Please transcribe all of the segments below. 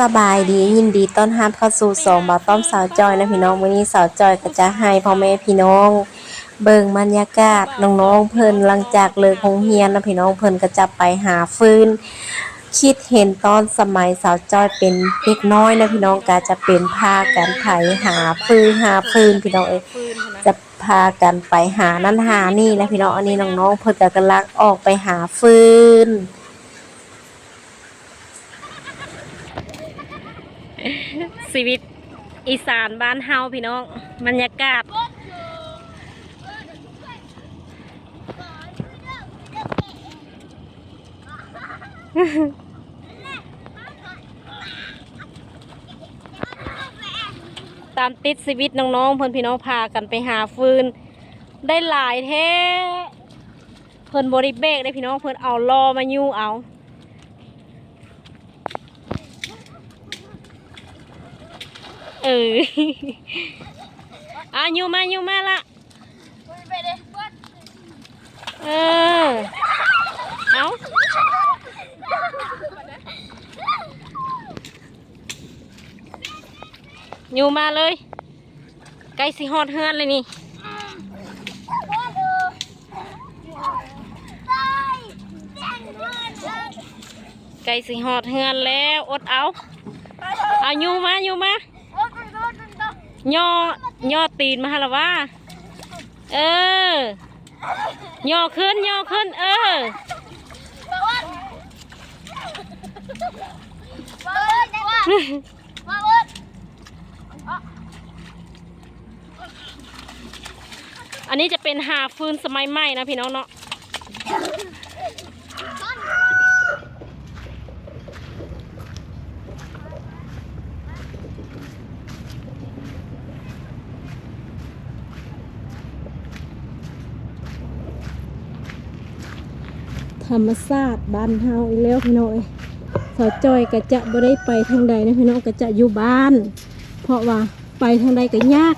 สบายดียินดีต้อนรับเข้าสู่สองบ่าวต้อมสาวจอยนะพี่น้องวันนี้สาวจอยก็จะให้พ่อแม่พี่น้องเบิ่งบรรยากาศน้องๆเพิ่นหลังจากเลิกโรงเรียนนะพี่น้องเพิ่นก็จะไปหาฟืนคิดเห็นตอนสมัยสาวจอยเป็นเด็กน้อยนะพี่น้องก็จะเป็นพากันไถหาฟืนพี่น้องจะพากันไปหานั่นหานี่นะพี่น้องอันนี้น้องๆเพิ่นก็กำลังออกไปหาฟืนชีวิตอีสานบ้านเฮาพี่น้องบรรยากาศตามติดชีวิตน้องๆเพิ่นพี่น้องพากันไปหาฟืนได้หลายแท้เพิ่นบริเบกได้พี่น้องเพิ่นเอาล้อมายู่เอาอยู่มาละเอาอยู่มาเลยใกล้สิฮอดเฮือนเลยนี่ใกล้สิฮอดเฮือนแล้วอดเอาอยู่มาย่อตีนมาฮะละว่าย่อขึ้นอันนี้จะเป็นหาฟืนสมัยใหม่นะพี่น้องเนาะธรรมชาติบ้านเฮาอีกแล้วพี่น้องสาวจอยก็จะบ่ได้ไปทางใดนะพี่น้องก็จะอยู่บ้านเพราะว่าไปทางใดก็ยาก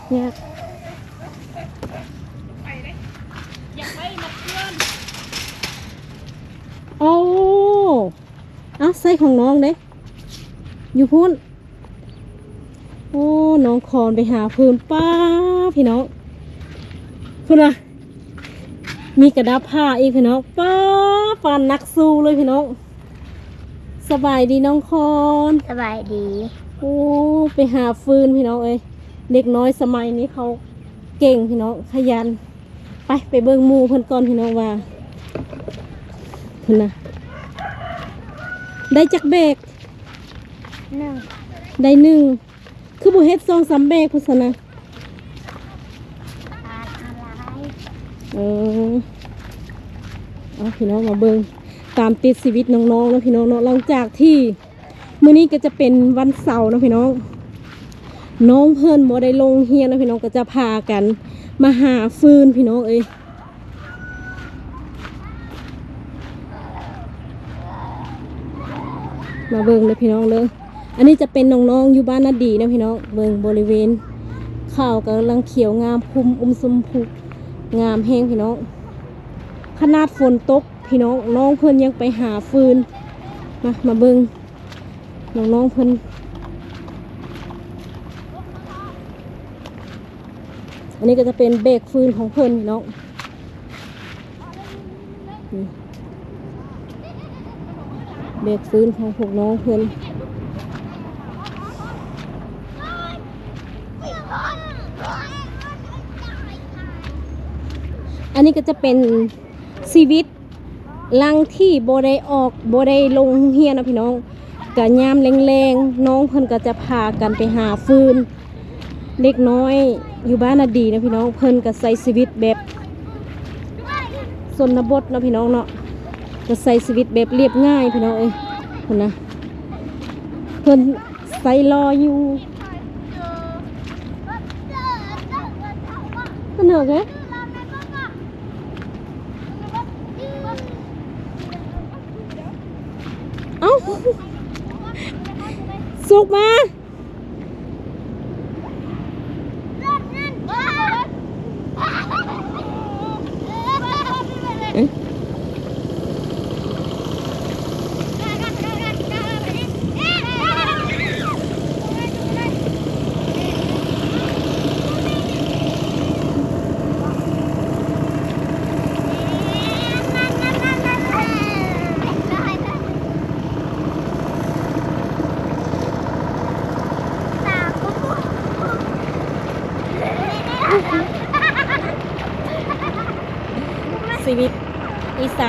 โอ้ใส่ของน้องเด้อยู่พุ่นโอ้น้องคอนไปหาพื้นป้าพี่น้องพุ่นอะมีกระดาษผ้าอีกพี่น้องป้าฟันนักสู้เลยพี่น้องสบายดีน้องคอนสบายดีโอ้ไปหาฟืนพี่น้องเด็กน้อยสมัยนี้เขาเก่งพี่น้องขยันไปเบิ่งหมู่เพิ่นก่อนพี่น้องว่าเพิ่นนะได้จักเบกได้หนึ่งคือบุเฮ็ด2-3เบกพุทธนะพี่น้องมาเบิ่งตามติดชีวิตน้องๆนะพี่น้องเนาะหลังจากที่มื้อนี้ก็จะเป็นวันเสาร์นะพี่น้องน้องเพิ่นบ่ได้ลงเรียนนะพี่น้องก็จะพากันมาหาฟืนพี่น้องมาเบิ่งเลยพี่น้องเลยอันนี้จะเป็นน้องๆอยู่บ้านนาดีนะพี่น้องเบิ่งบริเวณข้าวกำลังเขียวงามพุ่มสมพุกงามแห้งพี่น้องขนาดฝนตกพี่น้องเพิ่นยังไปหาฟืนมาเบิ่งน้องเพิ่นอันนี้ก็จะเป็นเบรกฟืนของเพิ่นพี่น้องเบรกฟืนของพวกน้องเพิ่นอันนี้ก็จะเป็นชีวิตหลังที่โบได้ออกโบได้ลงเฮียนนะพี่น้องกะยามแรงๆน้องเพิ่นก็จะพากันไปหาฟืนเด็กน้อยอยู่บ้านน่ะดีนะพี่น้องเพิ่นก็ใช้ชีวิตแบบชนบทนะพี่น้องเนาะก็ใช้ชีวิตแบบเรียบง่ายพี่น้องคนนะเพิ่นใส่รออยู่ก็เหนื่อยสุกมา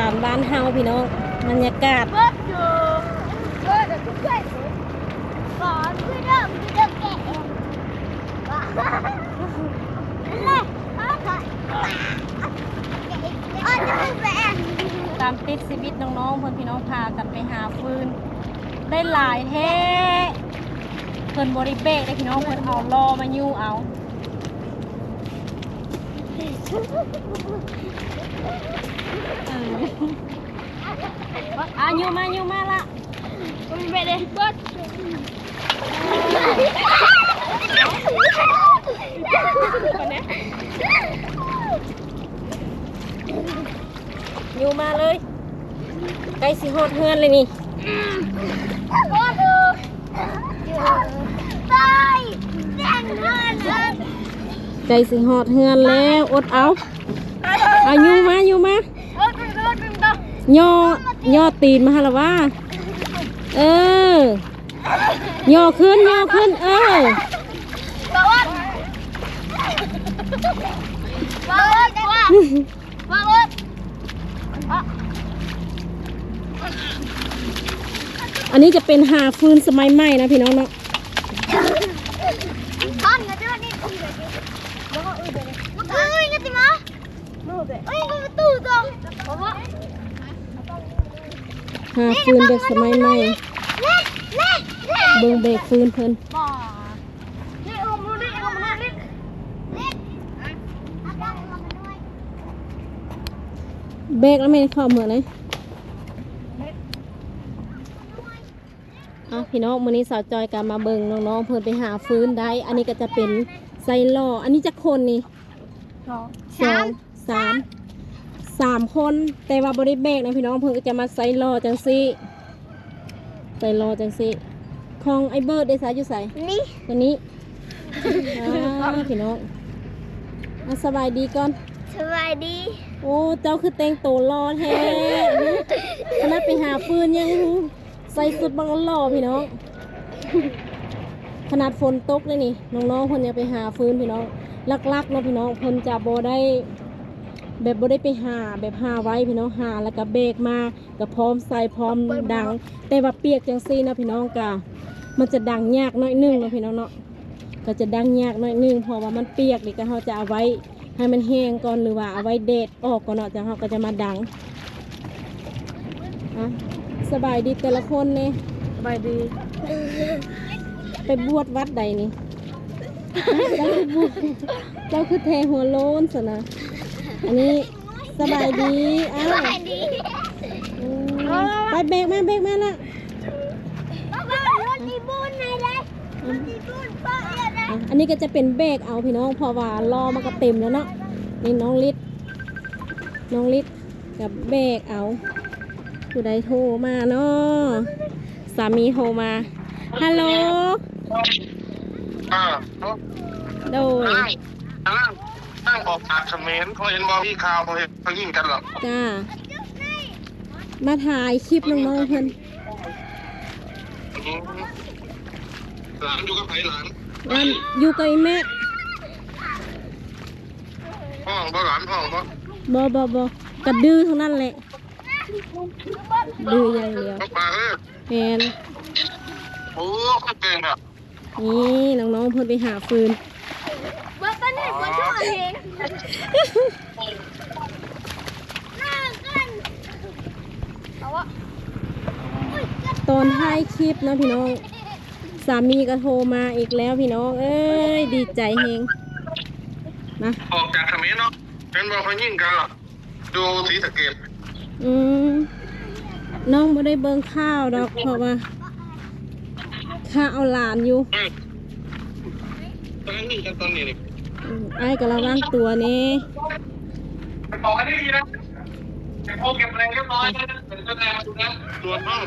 านบ้านเฮาพี่น้องบรรยากาศตามติดชีวิตน้องๆเพื่อนพี่น้องพากันไปหาฟืนได้หลายแท้เพิ่นบริเบกได้พี่น้องเพิ่นเอาล้อมายู่เอาอยู่มาละมีไปเลยบดอยู่มาเลยใกล้สิฮอดเฮือนเลยนี่ใกล้สิฮอดเฮือนแล้วอดเอาอยู่มาย่อตีนมาฮะละว่าย่อขึ้นอันนี้จะเป็นหาฟืนสมัยใหม่นะพี่น้องเนาะหาฟืนแบบสมัยใหม่เบิ่งเบรกฟืนเพิ่นเบรกแล้วไม่เข้าเหมือนเลยพี่น้องมื้อนี้สาวจอยกันมาเบิ่งน้องๆเพิ่นไปหาฟืนได้อันนี้ก็จะเป็นไซล่ออันนี้จะคนนี่3 คนแต่ว่าบริเบรกนะพี่น้องเพิ่นก็จะมาไซล่อจังซี่ของไอเบิร์ดได้สายอยู่ใส่นี่ตัวนี้พี่น้องสบายดีก่อนสบายดีโอ้เจ้าคือแต่งตัวรอแท้ขนาดไปหาฟืนยังใส่สุดบังหล่อพี่น้องขนาดฝนตกเลยนี่น้องๆเพิ่นจะไปหาฟืนพี่น้องลักๆเนาะพี่น้องเพิ่นจะบ่ได้แบบบ่ได้ไปหาแบบหาไว้พี่น้องหาแล้วก็เบรกมาก็พร้อมใส่พร้อมดังแต่ว่าเปียกจังซี่นะพี่น้องกะมันจะดังยากน้อยนึงเนาะพี่น้องเนาะก็จะดังยากน้อยนึงเพราะว่ามันเปียกนี่ก็เราจะเอาไว้ให้มันแห้งก่อนหรือว่าเอาไว้เด็ดออกก่อนเนาะจังเราก็จะมาดังสบายดีแต่ละคนเนี่ยสบายดีไปบวชวัดใดนี่เจ้าคือเทหัวโล้นสนะอันนี้สบายดีไปเบรกมาละอันนี้ก็จะเป็นเบรกเอาพี่น้องเพราะว่ารอมันก็เต็มแล้วเนาะนี่น้องลิศกับเบรกเอาผู้ใดโทรมาเนาะสามีโทรมาฮัลโหลโดยนั่งออกจากคอมเมนต์เขาเห็นบอพี่ข่าวเขาเห็นเขายิงกันหรอจ้ามาถ่ายคลิปน้องๆเพิ่นหลานอยู่กับใครหลานอยู่กับแม่ห้องบ่หลานห้องบ่กระดื้อทั้งนั้นแหละดื้ออย่างเดียวปากเลยแมนโอ้ก็เก่งอ่ะนี่น้องๆเพิ่นไปหาฟืนตอนท้ายคลิปนะพี่น้องสามีก็โทรมาอีกแล้วพี่น้องเอ้ยดีใจเฮงมาออกจากคอมเมนต์เนาะเป็นบอเขายิงกันหรอดูสีสะเกดน้องไม่ได้เบิ่งข้าวดอกเพราะว่าข้าเอาหลานอยู่ตอนนี้กันตอนนี้นี่ไอ้กำลังล้างตัวนี่บอกให้ดีนะโอเก็บแรงเรียบร้อยนะเดี๋ยวจะแรงมาดูนะตรวจห้อง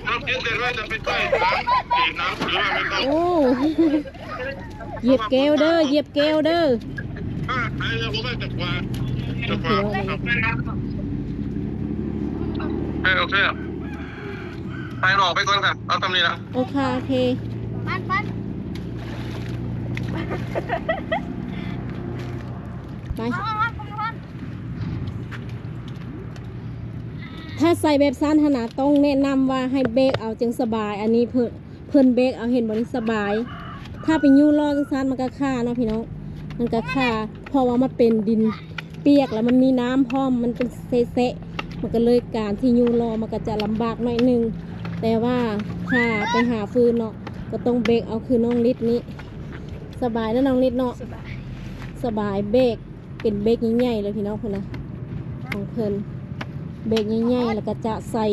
น้ำเย็นเสร็จแล้วจะไปใส่น้ำตีน้ำหรือว่าไม่ต้องโอ้เหยียบแก้วเด้อไอ้เราไม่จับว่าโอเคไปหลอกไปก่อนค่ะเอาตำนี้นะโอเคปั้นไป ถ้าใส่แบบสั้นขนาดต้องแนะนำว่าให้เบรกเอาจึงสบายอันนี้เพิ่นเบรกเอาเห็นบ่นี่สบาย ถ้าไปยู่ล้อจังซั่นมันก็ค่าเนาะพี่น้องมันก็ค่าเพราะว่ามันเป็นดินเปียกแล้วมันมีน้ำพร้อมมันเป็นเซะๆมันก็เลยการที่ยู่ล้อมันก็จะลำบากหน่อยนึงแต่ว่าถ้าไปหาฟืนเนาะก็ต้องเบรกเอาคือน้องลิศนี้สบายแล้วน้องลิศเนาะสบายเบรกเป็นเบรกใหญ่ๆเลยพี่น้องคนนะของเพิ่นเบรกใหญ่ๆแล้วก็จะใส่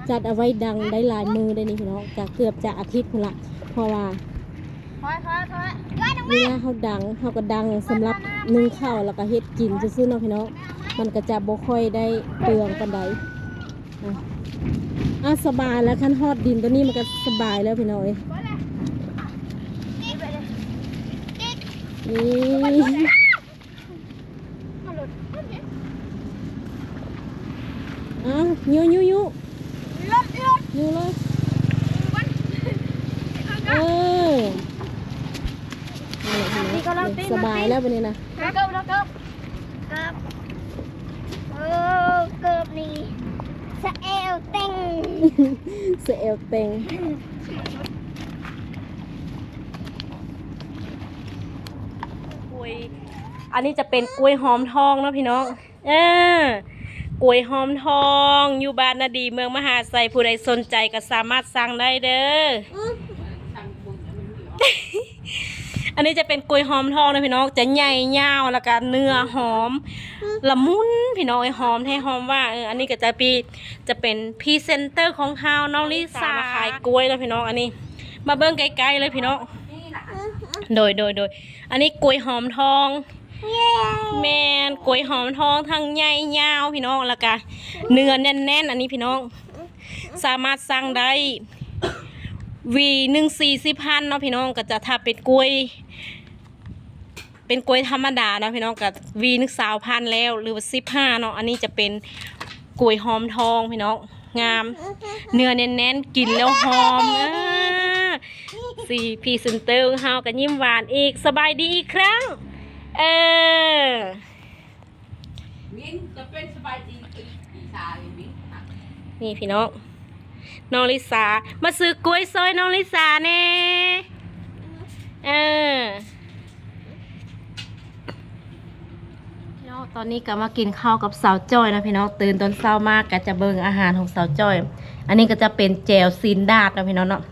จัดเอาไว้ดังได้หลายมือได้นี่พี่น้องจะเกือบจะอาทิตย์พุ่นละเพราะว่าเวลาเขาดังเขาก็ดังสำหรับนึ่งข้าวแล้วก็เฮ็ดกินซื่อๆเนาะพี่น้องมันก็จะบ่ค่อยได้เปลืองปานใดสบายแล้วขั้นฮอดดินตัวนี้มันก็สบายแล้วพี่น้องนี่ยูเลยสบายแล้ววันนี้นะเกิบนี่สะเอลเต็ง เสเอลเต็งอันนี้จะเป็นกล้วยหอมทองเนาะพี่น้องกล้วยหอมทองอยู่บ้านนาดีเมืองมหาไซผู้ใดสนใจก็สามารถสั่งได้เด้อ อันนี้จะเป็นกล้วยหอมทองนะพี่น้องจะใหญ่ยาวแล้วก็เนื้อหอมละมุนพี่น้องหอมให้หอมว่าอันนี้ก็จะเป็นพรีเซนเตอร์ของเฮาน้องลิซ่ามาขายกล้วยแล้วพี่น้องอันนี้มาเบิ่งไกลๆเลยพี่น้องโดยอันนี้กล้วยหอมทองแมนกล้วยหอมทองทั้งใหญ่ยาวพี่น้องแล้วก็เนื้อแน่นๆอันนี้พี่น้องสามารถสั่งได้V140,000เนาะพี่น้องก็จะถ้าเป็นกล้วยธรรมดาเนาะพี่น้องกับV120,000แล้วหรือว่า15เนาะอันนี้จะเป็นกล้วยหอมทองพี่น้องงามเนื้อแน่นๆกินแล้วหอมสี่พรีเซนเตอร์เฮากันยิ้มหวานอีกสบายดีอีกครั้งมิ้นจะเป็นสบายดีปีชาเลยมิ้นนี่พี่น้องน้องลิสามาซื้อกล้วยซอยน้องลิสาแน่พี่น้องตอนนี้ก็มากินข้าวกับสาวจ้อยนะพี่น้องตื่นตอนเช้ามากก็จะเบิ่งอาหารของสาวจ้อยอันนี้ก็จะเป็นแจวซีนดาดนะพี่น้องเนาะ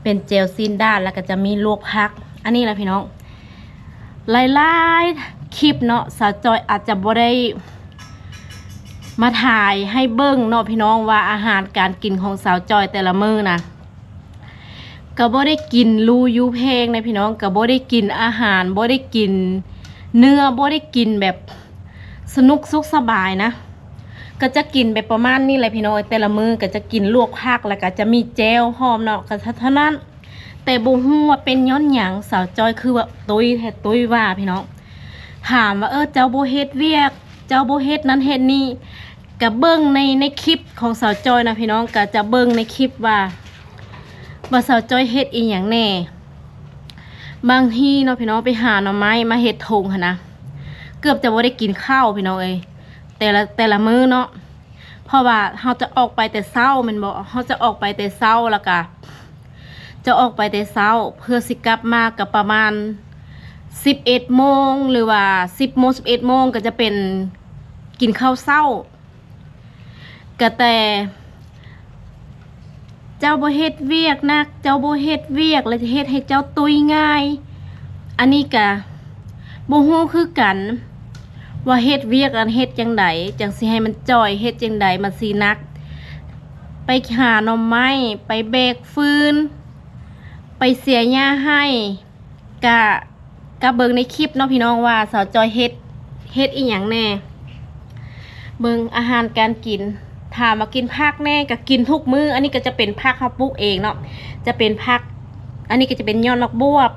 เป็นแจวซีนดาดแล้วก็จะมีลวกผักอันนี้แหละพี่น้องหลายๆคลิปเนาะสาวจ้อยอาจจะบ่ได้มาถ่ายให้เบิ้งเนาะพี่น้องว่าอาหารการกินของสาวจอยแต่ละมื้อนะก็บ่ได้กินรูยูเพลงนะพี่น้องก็บ่ได้กินอาหารบ่ได้กินเนื้อบ่ได้กินแบบสนุกสุขสบายนะก็จะกินแบบประมาณนี้แหละพี่น้องแต่ละมื้อก็จะกินลวกผักแล้วก็จะมีแจ่วหอมเนาะก็เท่านั้นแต่บ่ฮู้ว่าเป็นย้อนหยังสาวจอยคือว่าตุ้ยว่าพี่น้องถามว่าเจ้าบ่เฮ็ดเวียกเจ้าบ่เฮ็ดนั้นเฮ็ดนี่ก็เบิ่งในคลิปของสาวจอยนะพี่น้องก็จะเบิ่งในคลิปว่าสาวจอยเฮ็ดอีหยังแน่บางทีเนาะพี่น้องไปหาหน่อไม้มาเฮ็ดทงหั่นนะเกือบจะบ่ได้กินข้าวพี่น้องแต่ละมื้อเนาะเพราะว่าเฮาจะออกไปแต่เช้าแม่นบ่เฮาจะออกไปแต่เช้าแล้วก็จะออกไปแต่เช้าเพื่อสิกลับมาก็ประมาณ11 โมงหรือว่า10 โมง 11 โมงก็จะเป็นกินข้าวเช้าก็แต่เจ้าบ่เฮ็ดเวียกนักเจ้าบ่เฮ็ดเวียกแล้วจะเฮ็ดให้เจ้าตุยง่ายอันนี้ก็บ่ฮู้คือกันว่าเฮ็ดเวียกอันเฮ็ดจังไดจังสิให้มันจ่อยเฮ็ดจังไดมันสินักไปหาหน่อไม้ไปแบกฟืนไปเสียหญ้าให้ก็เบิ่งในคลิปเนาะพี่น้องว่าสาวจอยเฮ็ดอีหยังแน่เบิ่งอาหารการกินถ้ามากินผักแน่ก็กินทุกมื้ออันนี้ก็จะเป็นผักเฮาปลูกเองเนาะจะเป็นผักอันนี้ก็จะเป็นยอดดอกบวบ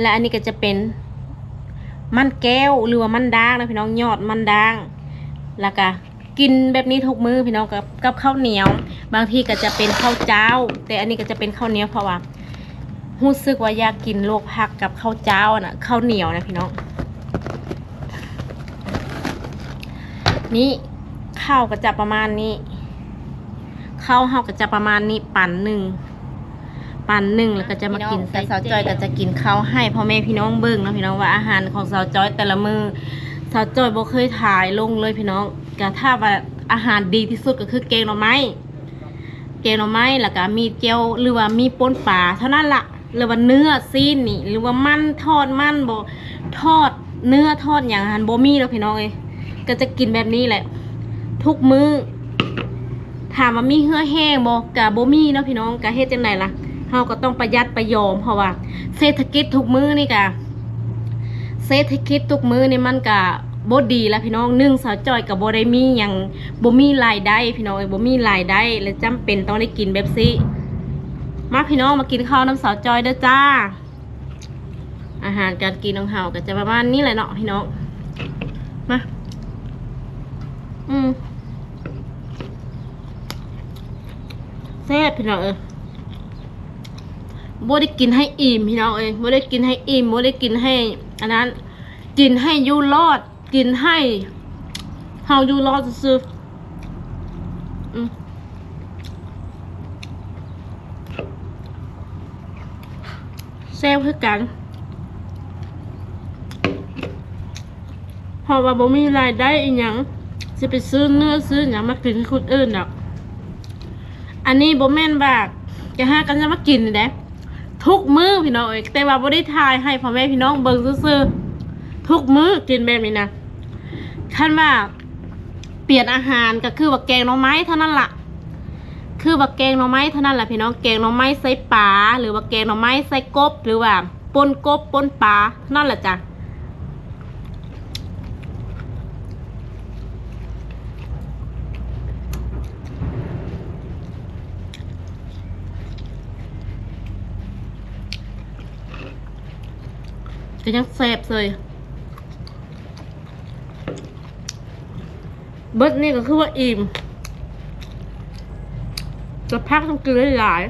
และอันนี้ก็จะเป็นมันแก้วหรือว่ามันด่างนะพี่น้องยอดมันด่างแล้วก็กินแบบนี้ทุกมื้อพี่น้องกับข้าวเหนียวบางทีก็จะเป็นข้าวเจ้าแต่อันนี้ก็จะเป็นข้าวเหนียวเพราะว่ารู้สึกว่าอยากกินลวกผักกับข้าวเจ้าน่ะข้าวเหนียวนะพี่น้องนี่ ข้าวก็จะประมาณนี้ข้าวเฮาก็จะประมาณนี้ปั่นหนึ่งแล้วก็จะมากินแต่สาวจอยก็จะกินข้าวให้พ่อแม่พี่น้องเบิ่งนะพี่น้องว่าอาหารของสาวจอยแต่ละมื้อสาวจอยบ่เคยถ่ายลงเลยพี่น้องก็ถ้าว่าอาหารดีที่สุดก็คือแกงหน่อไม้แล้วก็มีเจียวหรือว่ามีป่นปลาเท่านั้นละหรือว่าเนื้อซีนนี่หรือว่ามันทอดมันบ่ทอดเนื้อทอดอย่างอาหารบ่มีแล้วพี่น้องเอ้ยก็จะกินแบบนี้แหละทุกมื้อถามว่ามีเหือแห้งบ่ก็บ่มีเนาะพี่น้องก็เฮ็ดจังได๋ล่ะเฮาก็ต้องประหยัดประหยอมเพราะว่าเศรษฐกิจทุกมื้อนี่ก็เศรษฐกิจทุกมื้อนี่มันก็บ่ดีแล้วพี่น้องสาวจ้อยก็บ่ได้มีหยังบ่มีรายได้พี่น้องบ่มีรายได้และจำเป็นต้องได้กินแบบนี้มาพี่น้องมากินข้าวน้ำสาวจ้อยเด้อจ้าอาหารการกินของเฮาก็จะประมาณนี้แหละเนาะพี่น้องมาแซ่บพี่น้องบ่ได้กินให้อิ่มพี่น้องบ่ได้กินให้อิ่มบ่ได้กินให้อันนั้นกินให้อยู่รอดกินให้เฮาอยู่รอดซื่อแซ่บคือกันเพราะว่าบ่มีรายได้อีหยังสิไปซื้อเนื้อซื้อหยังมากินให้คนอื่นดอกอันนี้บ่แม่นว่าจะหากันจะมากินนี่แหละทุกมื้อพี่น้องแต่ว่าบ่ได้ทายให้พ่อแม่พี่น้องเบิ่งซื่อๆทุกมื้อกินแบบนี้นะคันว่าเปลี่ยนอาหารก็คือว่าแกงหน่อไม้เท่านั้นล่ะคือว่าแกงหน่อไม้เท่านั้นแหละพี่น้องแกงหน่อไม้ใส่ปลาหรือว่าแกงหน่อไม้ใส่กบหรือว่าป่นกบป่นปลานั่นแหละจ้ะก็ยังแซ่บเลยเบิดนี่ก็คือว่าอิ่มจะพักต้องกินหลาย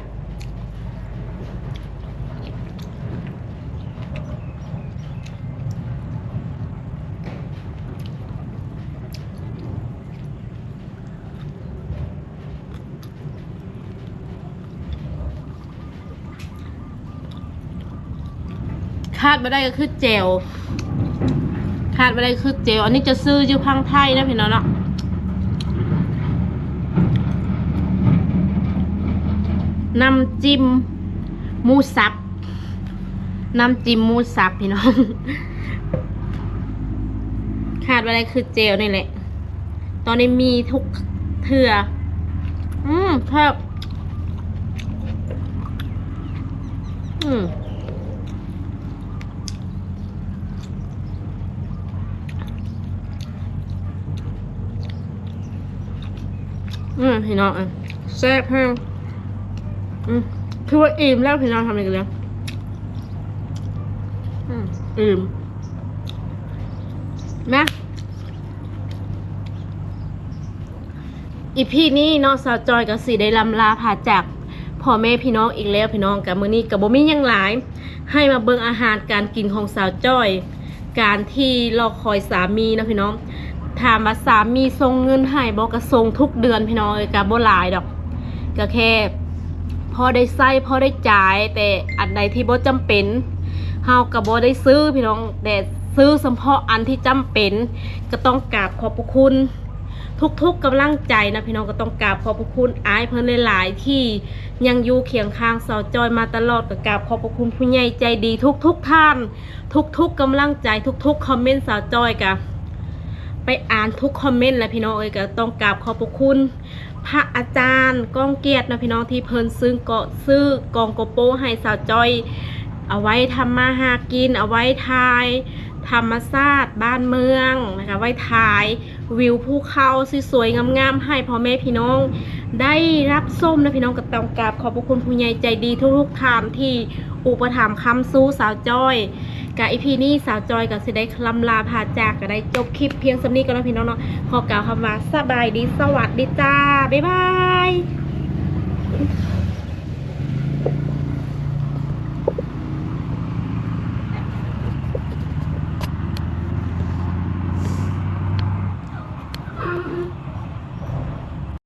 ขาดไม่ได้ก็คือเจลขาดไม่ได้คือเจลอันนี้จะซื้ออยู่พังไทยนะพี่น้องเนาะน้ำจิ้มหมูสับพี่น้องขาดไม่ได้คือเจลนี่แหละตอนนี้มีทุกเถื่อครับพี่น้องแซ่บแห้งคือว่าอิ่มแล้วพี่น้องทำอะไรกันแล้วอิ่มนะอีพี่นี้เนาะสาวจอยกับสีได้ลำลาผ่าจากพ่อแม่พี่น้องอีกแล้วพี่น้องกับมื้อนี้กับบ่มีหยังหลายให้มาเบิ่งอาหารการกินของสาวจอยการที่รอคอยสามีนะพี่น้องถามว่าสามีส่งเงินให้บอกก็ส่งทุกเดือนพี่น้องกับบ่หลายดอกก็แค่พอได้ใช้พอได้จ่ายแต่อันใดที่บ่จำเป็นเฮาก็บ่ได้ซื้อพี่น้องแต่ซื้อเฉพาะอันที่จำเป็นก็ต้องกราบขอบพระคุณทุกกำลังใจนะพี่น้องก็ต้องกราบขอบพระคุณอ้ายเพิ่นหลายๆที่ยังอยู่เคียงข้างสาวจอยมาตลอดก็กราบขอบพระคุณผู้ใหญ่ใจดีทุกท่านทุกกำลังใจทุกคอมเมนต์สาวจอยก็ไปอ่านทุกคอมเมนต์แล้วพี่น้องก็ต้องกราบขอบพระคุณพระอาจารย์ก้องเกียรตินะพี่น้องที่เพิ่นซื้อกองโกโปให้สาวจอยเอาไว้ทำมาหากินเอาไว้ทายธรรมชาติบ้านเมืองนะคะไว้ถ่ายวิวภูเขาสวยๆงามๆให้พ่อแม่พี่น้องได้รับส้มนะพี่น้องก็ต้องกราบขอบพระคุณผู้ใหญ่ใจดีทุกท่านที่อุปถัมภ์ค้ำสู้สาวจอยกับอีพีนี้สาวจอยกับสิได้คลำลาพาจากก็ได้จบคลิปเพียงสำนี้ก็แล้วพี่น้องเนาะขอกล่าวคำว่าสบายดีสวัสดีจ้าบ๊ายบาย